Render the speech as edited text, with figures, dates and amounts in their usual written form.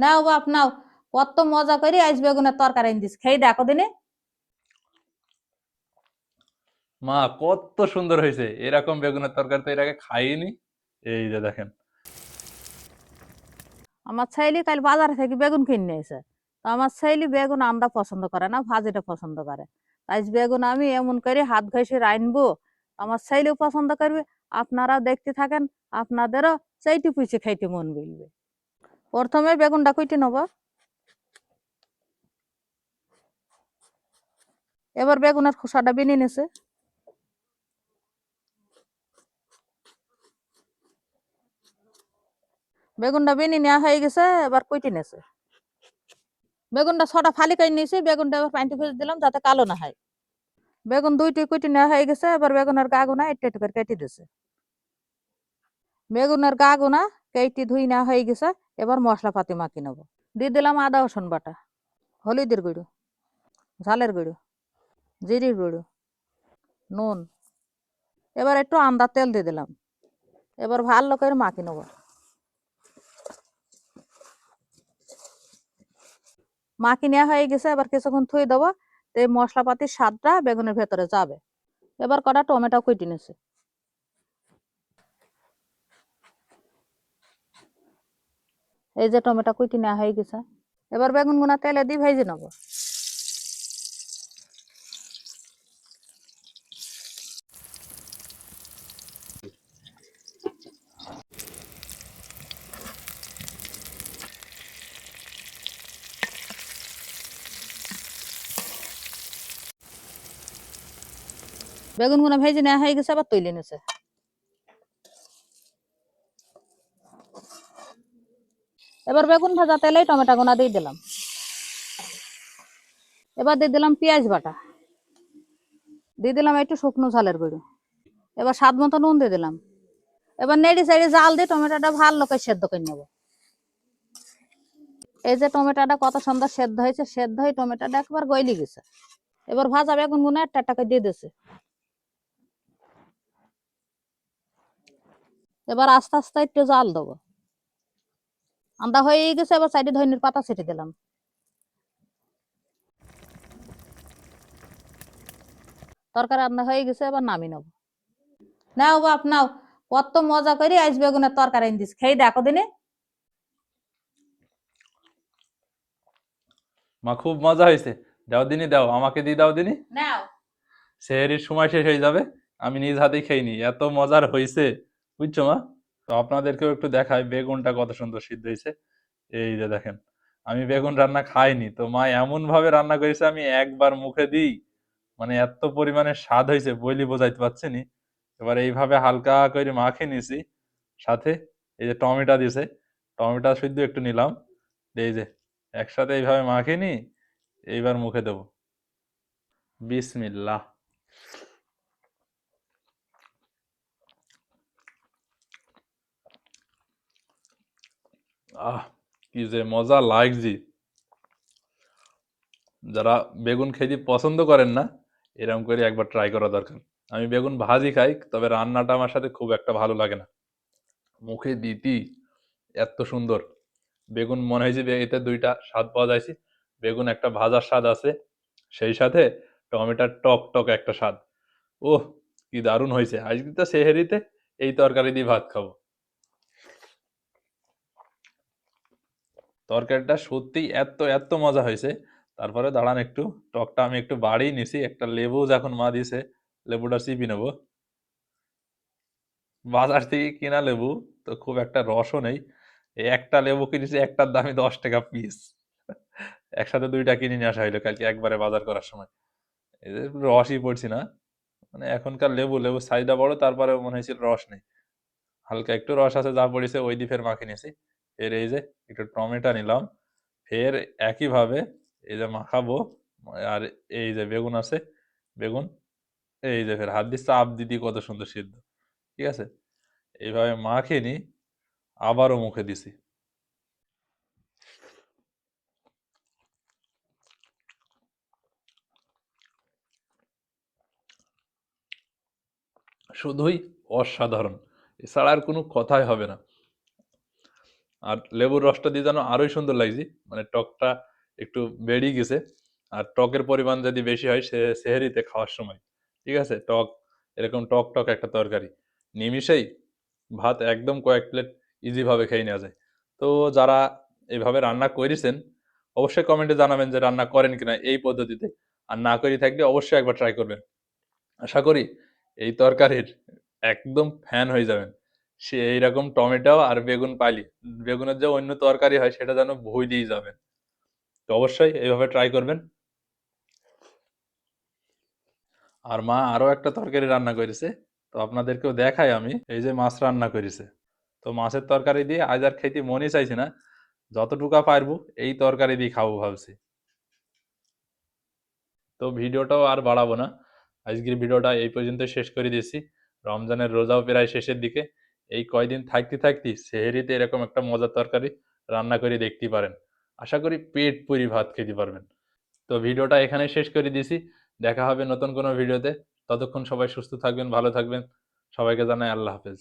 নাও বাপ নাও, কত মজা করে আইস বেগুনের তরকারি এনে দিস, খেয়ে দেখো দিনে। মা কত সুন্দর হয়েছে, এরকম বেগুনের তরকারি তো এর আগে খাইনি। এই যে দেখেন। আমার ছেলে কাল বাজার থেকে বেগুন কিনে এসে, তো আমার ছেলে বেগুন আমরা পছন্দ করে না, ভাজিটা পছন্দ করে। তাই বেগুন আমি এমন করে হাত ঘষে রাইনবো, আমার ছেলেও পছন্দ করবে। আপনারাও দেখতে থাকেন, আপনাদেরও চাইতে পুষে খাইতে মন বলবে। প্রথমে বেগুনটা কুইটে নেবো। এবার বেগুনের খোসাটা বিনে নেছে। বেগুনটা বিনে নেওয়া হয়ে গেছে, এবার কুইটে নেছে। বেগুনটা ছটা ফালি করে নিয়েছি, বেগুনটা এবার পানিতে ভেজে দিলাম যাতে কালো না হয়। বেগুন দুইটি কুইটে নেওয়া হয়ে গেছে, এবার বেগুনের গা গুনা একটু একটু করে কেটে দিছে। বেগুনের গা গুনা কেটে ধুই নেওয়া হয়ে গেছে। এবার মশলাপাতি মাখি নেবো। দিয়ে দিলাম আদা রসুন বাটা, হলুদের গুঁড়ো, ঝালের গুঁড়ো, জিরির গুঁড়ো, নুন। এবার একটু আন্দা তেল দিয়ে দিলাম। এবার ভালো করে মাখি নেবো। মাখি নেওয়া হয়ে গেছে, এবার কিছুক্ষণ থুই দেবো। তো এই মশলাপাতির স্বাদটা বেগুনের ভেতরে যাবে। এবার কটা টমেটো কুইটে নিয়েছি। এই যে টমেটো কুইটে নেওয়া হয়ে গেছে। এবার বেগুন গুনা তেলে দিয়ে ভেজে নেবো। বেগুন গুনা ভেজে নেওয়া হয়ে গেছে, আবার তুলে নিয়েছে। এবার বেগুন ভাজা তেলে টমেটো গুনা দিয়ে দিলাম। এবার দিয়ে দিলাম পেঁয়াজ বাটা, দিয়ে দিলাম একটু শুকনো ঝালের গুঁড়ো। এবার স্বাদ মতো নুন দিয়ে দিলাম। এবার নেড়ে চেড়ে জাল দিয়ে টমেটোটা ভালো করে সেদ্ধ করে নেবো। এই যে টমেটোটা কত সুন্দর সেদ্ধ হয়েছে, সেদ্ধ হয়ে টমেটোটা একবার গইলে গেছে। এবার ভাজা বেগুন গুনা একটা একটা করে দিয়ে দিছে। এবার আস্তে আস্তে একটু জাল দেবো। আন্দা হয়ে গেছে, এবার সাইডে ধনিয়ার পাতা ছেটে দিলাম। তরকারি রান্না হয়ে গেছে, এবার নামি নেবো। নাও বাপ নাও, কত মজা করে আইস বেগুনের তরকারি এনে দিস, খেয়ে দেখো দিনে। মা খুব মজা হয়েছে। দাও দিনই, দাও আমাকে দিয়ে দাও দিনই। নাও। সেহরির সময় শেষ হয়ে যাবে, আমি নিজ হাতেই খেয়ে নি, এত মজার হয়েছে। বুঝছো মা? তো আপনাদেরকেও একটু দেখাই বেগুনটা কত সুন্দর সিদ্ধ হয়েছে। এই যে দেখেন, আমি বেগুন রান্না খাইনি, তো মা এমন ভাবে রান্না করেছে আমি একবার মুখে দিই, মানে এত পরিমাণে স্বাদ হয়েছে বইলি বোঝাইতে পারছি নি। এবার এইভাবে হালকা করে মাখিয়ে নিছি। সাথে এই যে টমেটো দিছে, টমেটো শুদ্ধ একটু নিলাম। এই যে একসাথে এইভাবে মাখিয়ে নি, এইবার মুখে দেবো। বিসমিল্লাহ। আহ, কি যে মজা লাগছে! যারা বেগুন খেতে পছন্দ করেন না, এরকম করে একবার ট্রাই করা দরকার। আমি বেগুন ভাজি খাই, তবে রান্নাটা আমার সাথে খুব একটা ভালো লাগে না। মুখে দিতি এত সুন্দর বেগুন, মনে হয়েছে এতে দুইটা স্বাদ পাওয়া যাচ্ছে। বেগুন একটা ভাজার স্বাদ আছে, সেই সাথে টমেটোর টক টক একটা স্বাদ। ওহ, কি দারুণ হয়েছে! আজকে তো সেহেরিতে এই তরকারি দিয়ে ভাত খাবো। তরকারিটা সত্যি এত এত মজা হয়েছে। তারপরে দাঁড়ান একটু, টকটা আমি একটু বাড়িয়ে নিছি, একটা লেবু যখন মা দিছে, লেবুটা চিপি নেবো। বাজার থেকে কিনা লেবু, তো খুব একটা রসও নেই। এই একটা লেবু কিনেছি, একটার দামই 10 টাকা পিস। একসাথে দুইটা কিনে নিয়ে আসা হইলো কালকে একবারে বাজার করার সময়। এদের রসই পড়ছি না, মানে এখনকার লেবু লেবু সাইজটা বড়, তারপরে মনে হয়েছিল রস নেই। হালকা একটু রস আছে, যা পড়েছে ওই দিয়ে ফের মাখিয়ে নিয়েছি। ফের এই যে একটু টমেটো নিলাম, ফের একইভাবে এই যে মাখাবো। আর এই যে বেগুন আছে, বেগুন এই যে ফের হাত দিয়ে চাপ দিদি কত সুন্দর সিদ্ধ। ঠিক আছে, এইভাবে মাখিয়ে নি, আবারও মুখে দিছি। শুধুই অসাধারণ, এছাড়া আর কোনো কথাই হবে না। আর লেবুর রসটা দিয়ে যেন আরোই সুন্দর লাগছে, মানে টকটা একটু বেড়েই গেছে। আর টকের পরিমাণ যদি বেশি হয় সেহরিতে খাওয়ার সময়, ঠিক আছে, টক এরকম টক টক একটা তরকারি নিমিষেই ভাত একদম কয়েক প্লেট ইজি ভাবে খেয়ে নেওয়া যায়। তো যারা এভাবে রান্না করেছেন অবশ্যই কমেন্টে জানাবেন যে রান্না করেন কিনা এই পদ্ধতিতে, আর না করে থাকলে অবশ্যই একবার ট্রাই করবেন। আশা করি এই তরকারির একদম ফ্যান হয়ে যাবেন। সে এইরকম টমেটো আর বেগুন পাইলে বেগুনের যে অন্য তরকারি হয় সেটা যেন ভুলেই যাবেন। তো অবশ্যই এইভাবে ট্রাই করবেন। আর মা আরো একটা তরকারি রান্না করেছে, তো আপনাদেরকেও দেখাই আমি। এই যে মাছ রান্না করেছে, তো মাছের তরকারি দিয়ে আজ আর খেতে মনই চাইছে না, যতটুকা পারবো এই তরকারি দিয়ে খাবো ভাবছি। তো ভিডিওটাও আর বাড়াবো না, আজকের ভিডিওটা এই পর্যন্ত শেষ করে দিয়েছি। রমজানের রোজাও প্রায় শেষের দিকে, এই কয়দিন থাকতে থাকতে সেহরিতে এরকম একটা মজার তরকারি রান্না করে দেখতে পারেন। আশা করি পেট পুরি ভাত খেতে পারবেন। তো ভিডিওটা এখানে শেষ করে দিয়েছি, দেখা হবে নতুন কোনো ভিডিওতে। ততক্ষণ সবাই সুস্থ থাকবেন, ভালো থাকবেন। সবাইকে জানাই আল্লাহ হাফেজ।